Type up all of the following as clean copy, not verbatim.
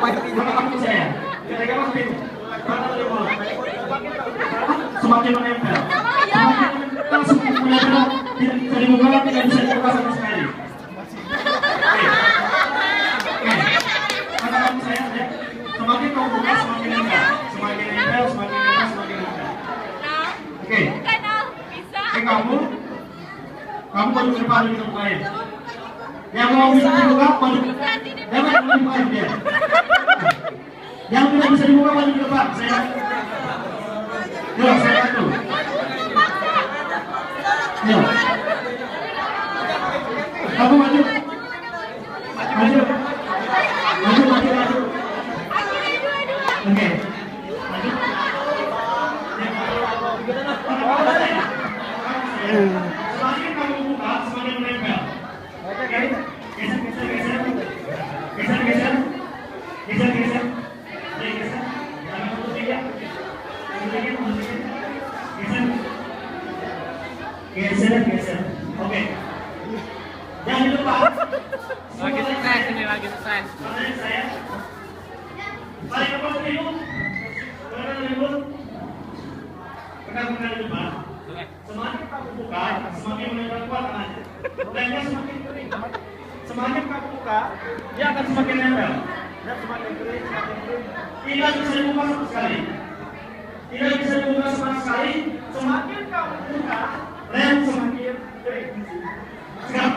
kamu saya. Kira-kira semakin semakin menempel. Semakin menempel dari muka tidak bisa dibuka sama sekali. Kata kamu saya, semakin kamu buka semakin nempel, semakin nempel, semakin nempel, semakin nempel. Oke. Kamu baru depan di bukain. Yang mau bisa dibuka, baru jangan dibuka dia. Yang tidak bisa dibuka, baru di depan. Saya bantu. Yo. Kamu maju. Oke. Semakin kamu buka, semakin menempel. Geser. Oke. Jangan lupa. Lagi stres ini, lagi stres. Saya. Balik ke pos ribut. Pegang di depan. Semakin kamu buka, semakin menempel kuat tangannya. Lemnya semakin kering. Semakin kamu buka, dia akan semakin nempel. Dan semakin kering. Tidak bisa dibuka sama sekali. Semakin kamu buka, lem semakin kering. Sekarang.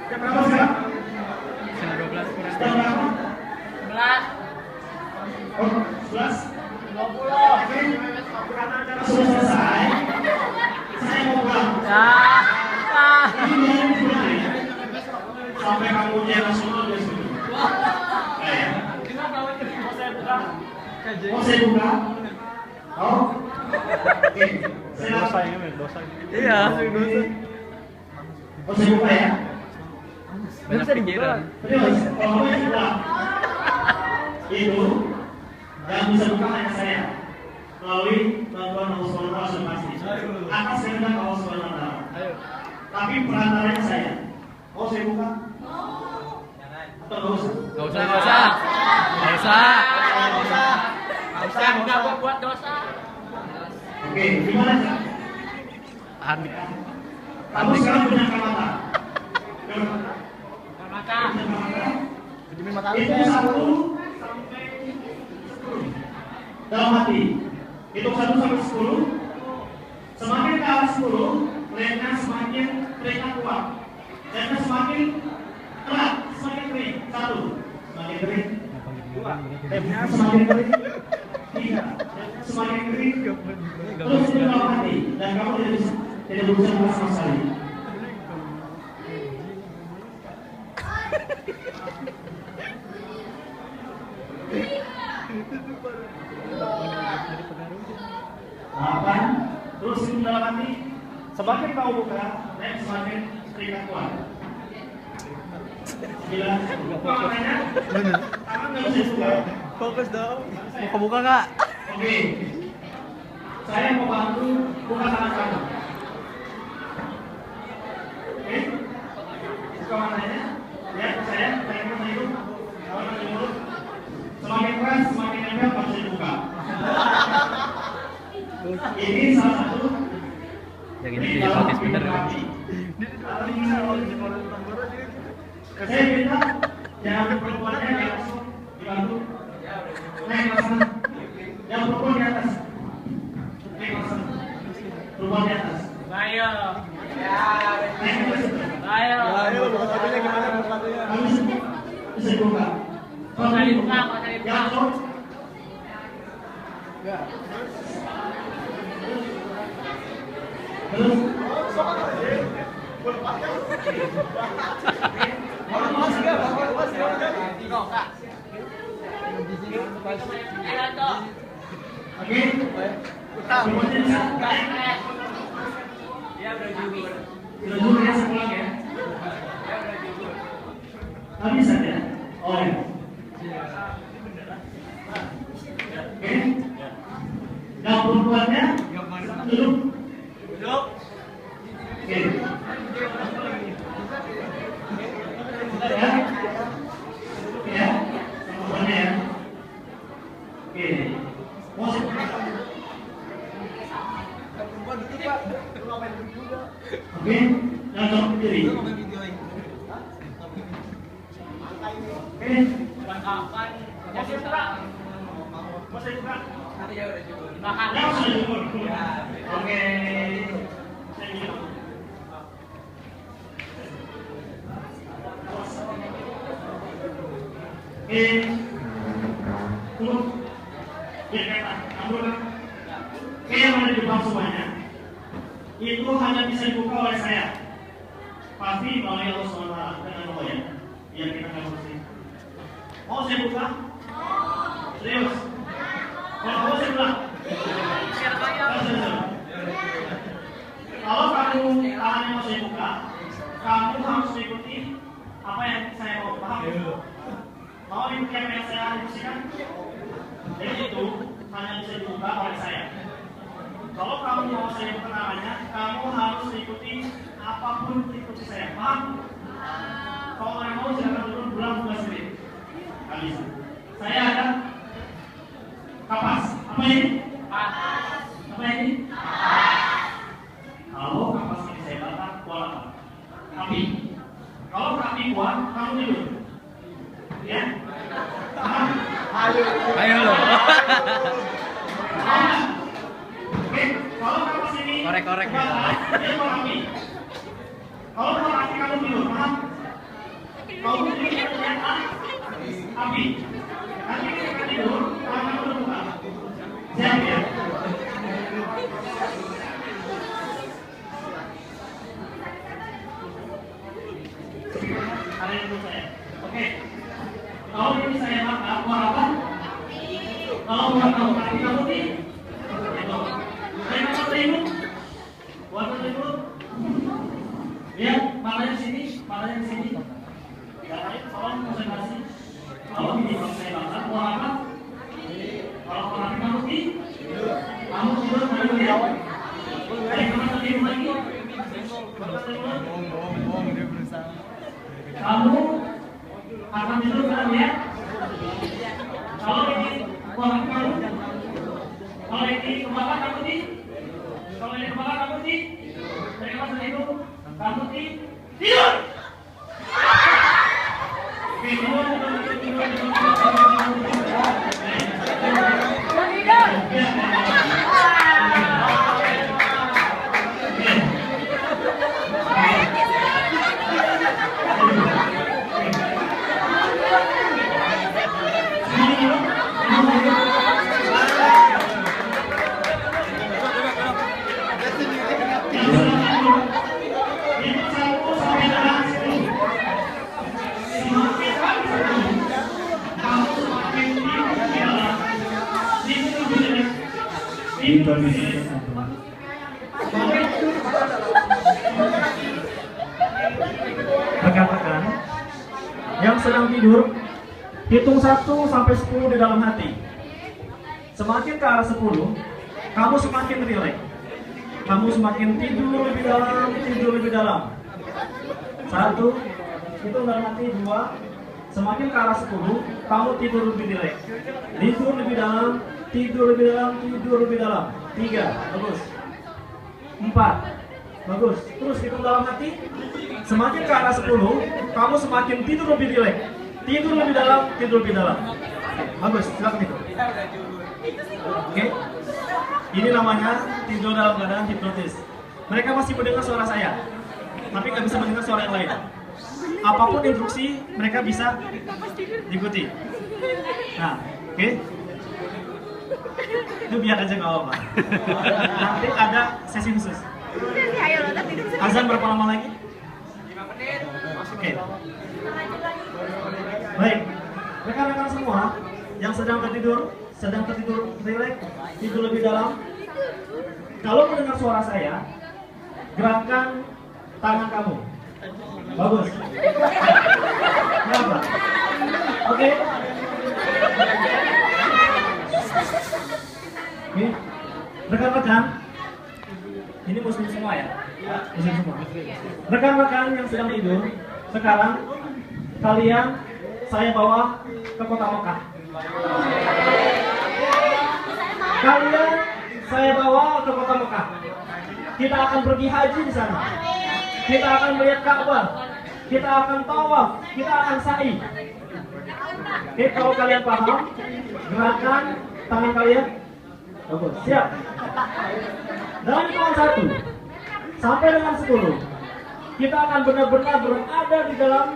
Jam berapa sekarang? Jam 12 kurang. Jam berapa? 11. Oh, 11. 20. Oke. Karena acara sudah selesai. Saya mau pulang. Ini mulai sampai kamu ujian nasional dia sudah. Mau saya buka? Oh. Oke. Dosa ini, dosa. Iya. Mau saya buka ya? Banyak pikiran. Terus, kalau mau buka, itu yang bisa buka hanya saya melalui bantuan Allah SWT sudah pasti. Atas kehendak Allah SWT. Tapi perantaranya saya. Mau saya buka? Atau nggak usah? Nggak usah. Nggak buat dosa. Oke, gimana Kak? Handik. Kamu sekarang punya mata. Mata. Itu 1 sampai 10. Dalam hati. Hitung 1 sampai 10. Semakin ke arah 10, lemnya semakin terikat kuat. Lemnya semakin erat, semakin kering. 1, semakin kering. 2, lemnya semakin kering. 3, lemnya semakin kering. Terus itu dalam hati. Dan kamu tidak berusaha sama sekali. Delapan, terus itu dalam hati. Semakin kau buka, lem semakin terikat kuat. 9, buka matanya. Tangan nggak bisa buka. Fokus dong. Mau buka nggak? Oke. Saya mau bantu buka tangan kamu. Oke. Buka matanya. Lihat saya, pengen hidup. Kawan di mulut. Semakin keras, semakin nempel, harus dibuka. Ini salah satu. Yang ini hipnotis bener. Saya minta yang perempuannya langsung dibantu naik ke sana. Yang perempuan di atas naik ke sana. Perempuan di atas. Ayo. Naik ke situ. Ayo. Sepatunya gimana sepatunya? Habis itu bisa dibuka. Kalau saya dibuka, kalau saya dibuka. Yang cowok. Terus. Oke. Semuanya bisa. Dia berjubur. Berjubur ya sepulang ya. Nggak bisa ya? Oh ya. Oke. Yang perempuannya duduk. Duduk. Oke. Ya. Ya. Oke, yang jawab berdiri. Oke, Kapan? masih buka. Masih buka. Makan. Yang sudah diukur. Oke, saya minum. Oke, tunggu. Biar kata, ambil kan. Oke, yang ada di depan semuanya, itu hanya bisa dibuka oleh saya. Pasti melalui Allah SWT dengan Allah ya. Biar kita nggak bersih. Mau saya buka? Serius? Kalau mau saya buka? Kalau kamu tangannya mau saya buka, kamu harus mengikuti apa yang saya mau. Paham? Mau ikuti apa yang saya instruksikan? Jadi itu hanya bisa dibuka oleh saya. Kalau kamu mau saya buka tangannya, kamu harus mengikuti apapun instruksi saya. Paham? Kalau kalian mau silakan turun pulang buka sendiri. Nggak bisa. Saya ada kapas. Apa ini? Apa ini? Kalau kapas ini saya bakar, kuat apa? Api. Kalau api kuat, kamu tidur. Ya? Paham? Ayo lo. Oke, kalau kapas ini Korek-korek ya. dia kuat api. Kalau kuat api kamu tidur, paham? Kalau tidur ternyata api. Nanti ketika tidur, tangan kamu terbuka. Siap ya? Ada yang menurut saya. Oke. Kalau ini saya bakar, buat apa? Kalau buat kamu kaki kamu nih, saya bakar selimut. Buat selimut. Lihat, matanya di sini, matanya di sini. Yang lain, tolong konsentrasi. Kalau ini saya bakar, buat apa? Kalau kaki kamu nih, kamu tidur dari lihat. Dari kemana tidur lagi? Bakar selimut. Kamu akan tidur kan ya? Kalau ini kuat kamu, kalau ini kebakar kamu di, kalau ini kebakar kamu di, dari masa itu kamu di tidur. Rekan-rekan yang sedang tidur, hitung 1 sampai 10 di dalam hati. Semakin ke arah 10, kamu semakin rileks. Kamu semakin tidur lebih dalam, tidur lebih dalam. 1, hitung dalam hati. 2, semakin ke arah 10, kamu tidur lebih rileks. Tidur lebih dalam, tidur lebih dalam, tidur lebih dalam. 3, bagus. 4, bagus. Terus hitung dalam hati. Semakin ke arah 10, kamu semakin tidur lebih rileks. Tidur lebih dalam, tidur lebih dalam. Bagus, silakan itu. Oke. Ini namanya tidur dalam keadaan hipnotis. Mereka masih mendengar suara saya, tapi nggak bisa mendengar suara yang lain. Apapun instruksi, mereka bisa diikuti. Nah, oke. Itu biar aja nggak apa-apa. Nanti ada sesi khusus. Azan berapa lama lagi? 5 menit. Oke. Baik, rekan-rekan semua yang sedang tertidur rileks, tidur lebih dalam. Kalau mendengar suara saya, gerakkan tangan kamu. Bagus. Kenapa? Oke. Oke. Rekan-rekan, ini muslim semua ya? Muslim semua. Rekan-rekan yang sedang tidur, sekarang kalian saya bawa ke kota Mekah. Kalian saya bawa ke kota Mekah. Kita akan pergi haji di sana. kita akan melihat Ka'bah, kita akan tawaf, kita akan sa'i. Oke, kalau kalian paham, gerakan tangan kalian. Bagus, siap. Dari hitungan 1 sampai dengan 10, kita akan benar-benar berada di dalam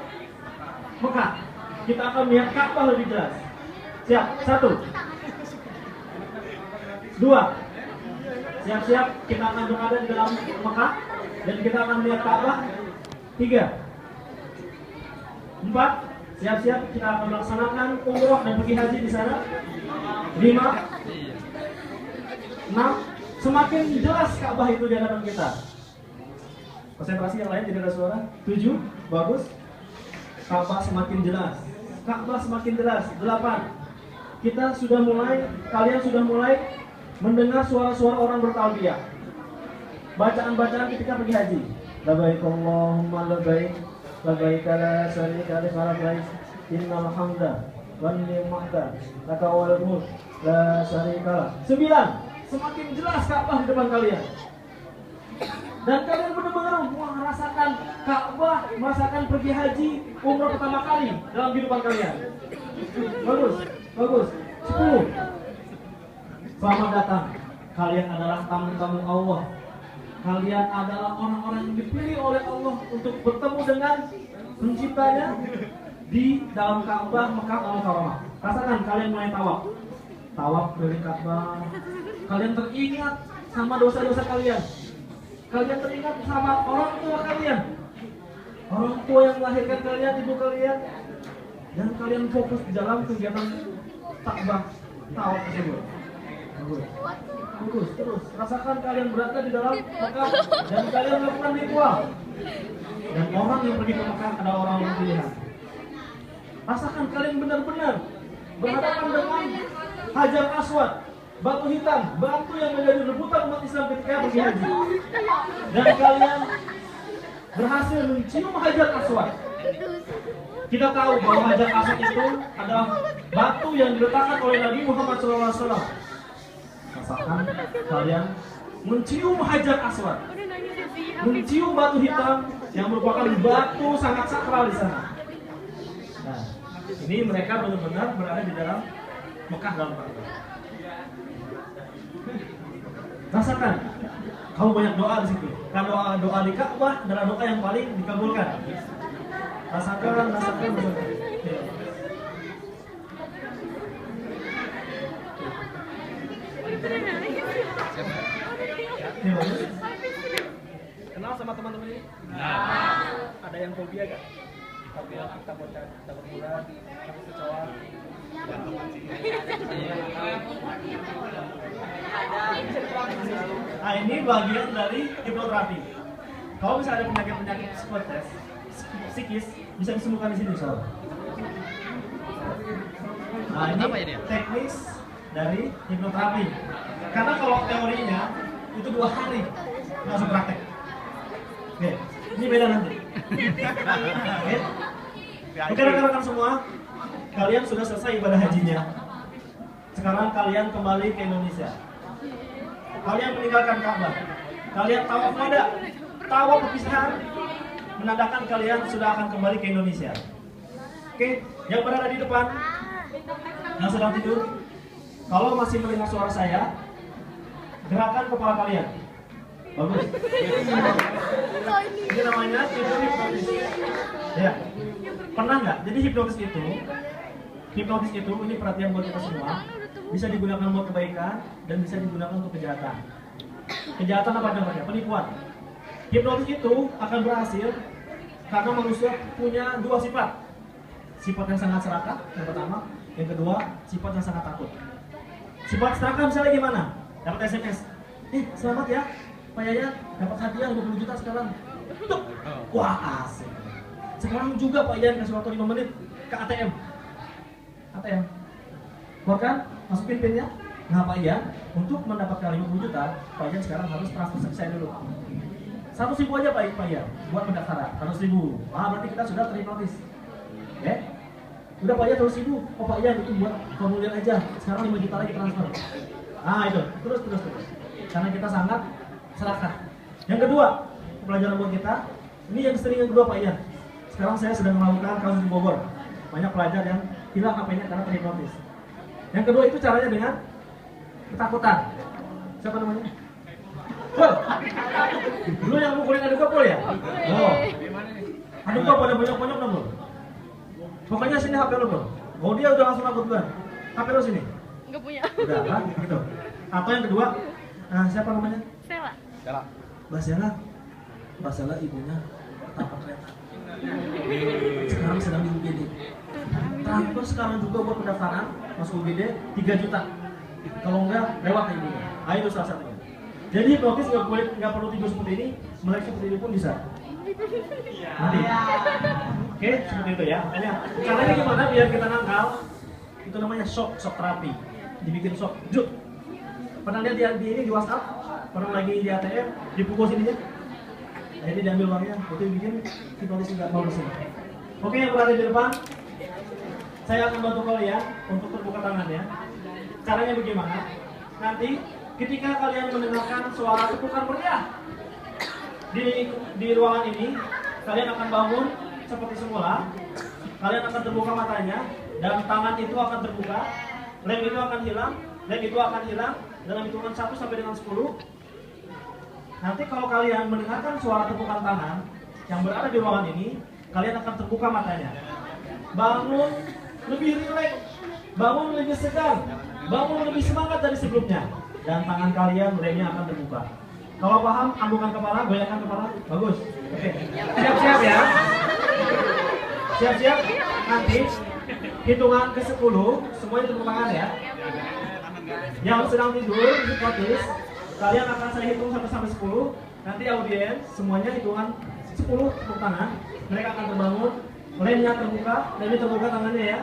Mekah. Kita akan melihat Ka'bah lebih jelas. Siap, 1, 2. Siap-siap, kita akan berada di dalam Mekah dan kita akan melihat Ka'bah. 3, 4. Siap-siap, kita akan melaksanakan umroh dan pergi haji di sana. 5, 6. Semakin jelas Ka'bah itu di hadapan kita. Konsentrasi yang lain, tidak ada suara. 7, bagus. Ka'bah semakin jelas. Ka'bah semakin jelas. 8. Kalian sudah mulai mendengar suara-suara orang bertalbiyah. Bacaan-bacaan ketika pergi haji. Labbaik Allahumma labbaik, labbaik la syarika laka labbaik, innal hamda wan ni'mata laka wal mulk la syarika lak. 9. Semakin jelas Ka'bah di depan kalian. Dan kalian benar-benar merasakan Ka'bah, merasakan pergi haji, umrah pertama kali dalam kehidupan kalian. Bagus, bagus. 10. Selamat datang. Kalian adalah tamu-tamu Allah. Kalian adalah orang-orang yang dipilih oleh Allah untuk bertemu dengan penciptanya di dalam Ka'bah Mekah Al-Mukarramah. Rasakan kalian mulai tawaf. Tawaf dari Ka'bah. Kalian teringat sama dosa-dosa kalian. Kalian teringat sama orang tua kalian. Orang tua yang melahirkan kalian, ibu kalian. Dan kalian fokus di dalam kegiatan Ka'bah tawaf tersebut. Bagus, terus rasakan kalian berada di dalam Mekah dan kalian melakukan ritual. Dan orang yang pergi ke Mekah adalah orang yang pilihan. Rasakan kalian benar-benar berhadapan dengan Hajar Aswad, batu hitam, batu yang menjadi rebutan umat Islam ketika pergi haji. Dan kalian berhasil mencium Hajar Aswad. Kita tahu bahwa Hajar Aswad itu adalah batu yang diletakkan oleh Nabi Muhammad SAW. Rasakan kalian mencium Hajar Aswad, mencium batu hitam yang merupakan batu sangat sakral di sana. Nah, ini mereka benar-benar berada di dalam Mekah dalam Ka'bah. Rasakan, kamu banyak doa di situ. Karena doa di Ka'bah adalah doa yang paling dikabulkan. Rasakan. Kenal sama teman-teman ini? Ada yang fobia gak? Fobia takut bulan, takut kecoa. Nah, ini bagian dari hipnoterapi. Kalau bisa ada penyakit psikis, bisa disembuhkan di sini, soal. Nah, ini teknis dari hipnoterapi. Karena kalau teorinya itu 2 hari langsung praktek. Oke, ini beda nanti. Oke, rekan-rekan semua, kalian sudah selesai ibadah hajinya. Sekarang kalian kembali ke Indonesia. Kalian meninggalkan Ka'bah. Kalian tawaf wada, tawaf perpisahan, menandakan kalian sudah akan kembali ke Indonesia. Oke, yang berada di depan, yang sedang tidur, kalau masih mendengar suara saya, gerakan kepala kalian. Bagus. Ini namanya tidur hipnotis. Ya. Pernah nggak? Jadi hipnotis itu ini perhatian buat kita semua. Bisa digunakan buat kebaikan dan bisa digunakan untuk kejahatan. Kejahatan apa namanya? Penipuan. Hipnotis itu akan berhasil karena manusia punya 2 sifat. Sifat yang sangat serakah, yang pertama. Yang kedua, sifat yang sangat takut. Sifat serakah misalnya gimana? Dapat SMS. Selamat ya, Pak Yayan, dapat hadiah 20 juta sekarang. Tuk. Wah, asik. Sekarang juga Pak Yayan kasih waktu 5 menit ke ATM. Keluarkan, masukin pinnya. Nah Pak Yayan, untuk mendapatkan 50 juta, Pak Yayan sekarang harus transfer ke saya dulu. 100.000 aja Pak Yayan, buat pendaftaran. 100.000. Berarti kita sudah terhipnotis. Oke? Udah Pak Yayan 100.000. Oh Pak Yayan, itu buat formulir aja. Sekarang 5 juta lagi transfer. Itu, terus. Karena kita sangat serakah. Yang kedua, pelajaran buat kita, Ini yang sering yang kedua Pak Ian. Sekarang saya sedang melakukan kasus di Bogor. Banyak pelajar yang hilang HP-nya karena terhipnotis. Yang kedua itu caranya dengan ketakutan. Siapa namanya? Pol. Dulu yang mukulin adik Pol ya? Oh. Adik pada banyak-banyak dong, Pol. Pokoknya sini HP lo, Pol. Oh dia udah langsung takut duluan. HP lo sini. Enggak punya. Udah kan? Gitu. Atau yang kedua, siapa namanya? Sela. Mbak Sela ibunya ketabrak kereta. Sekarang sedang di UGD. Terakhir sekarang juga buat pendaftaran masuk UGD 3 juta. Kalau enggak lewat ibunya. Itu salah satunya. Jadi hipnotis nggak perlu tidur seperti ini, melek seperti ini pun bisa. Nanti. Oke, seperti itu ya. Makanya caranya gimana biar kita nangkal? Itu namanya shock terapi. Dibikin shock. Juk. Pernah lihat di ini di WhatsApp? Pernah lagi di ATM dipukul sininya? Nah, ini diambil uangnya, itu bikin hipnotis nggak mau bersih. Oke, yang berada di depan, saya akan bantu kalian untuk terbuka tangannya. Caranya bagaimana? Nanti ketika kalian mendengarkan suara tepukan meriah di ruangan ini, kalian akan bangun seperti semula. Kalian akan terbuka matanya dan tangan itu akan terbuka. Lem itu akan hilang, dalam hitungan 1 sampai dengan 10. Nanti kalau kalian mendengarkan suara tepukan tangan yang berada di ruangan ini, kalian akan terbuka matanya. Bangun lebih rileks, bangun lebih segar, bangun lebih semangat dari sebelumnya. Dan tangan kalian lemnya akan terbuka. Kalau paham, anggukan kepala, goyangkan kepala. Bagus. Oke. Siap-siap ya. Siap-siap. Nanti hitungan ke-10, semuanya tepuk tangan ya. Yang sedang tidur, hipnotis, kalian akan saya hitung sampai 10. Nanti audiens semuanya hitungan 10 tepuk tangan. Mereka akan terbangun, lemnya terbuka tangannya ya.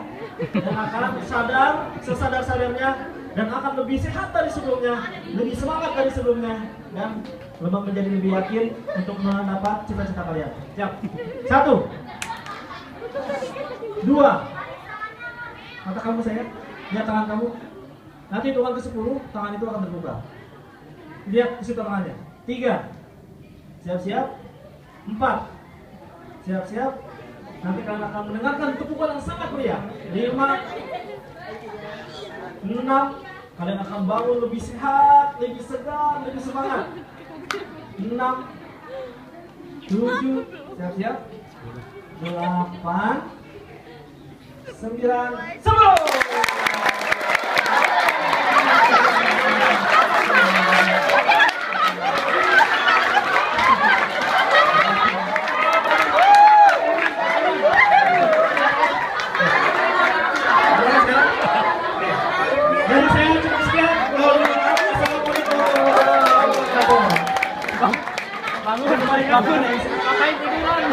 Dan akan sadar, sesadar-sadarnya, dan akan lebih sehat dari sebelumnya, lebih semangat dari sebelumnya, dan menjadi lebih yakin untuk mendapat cita-cita kalian. Siap? 1, 2. Mata kamu saya, lihat tangan kamu. Nanti hitungan ke-10, tangan itu akan terbuka. Lihat ke situ tangannya. 3. Siap-siap. 4. Siap-siap. Nanti kalian akan mendengarkan tepukan yang sangat meriah. 5. 6. Kalian akan bangun lebih sehat, lebih segar, lebih semangat. 6. 7. Siap-siap. 8. 9. 10. Dari saya cukup sekian. Bangun. Ngapain tiduran?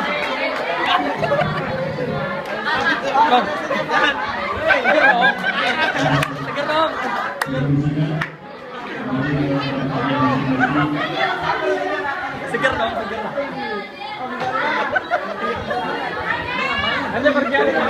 Seger dong. Seger dong. Aja pergi aja.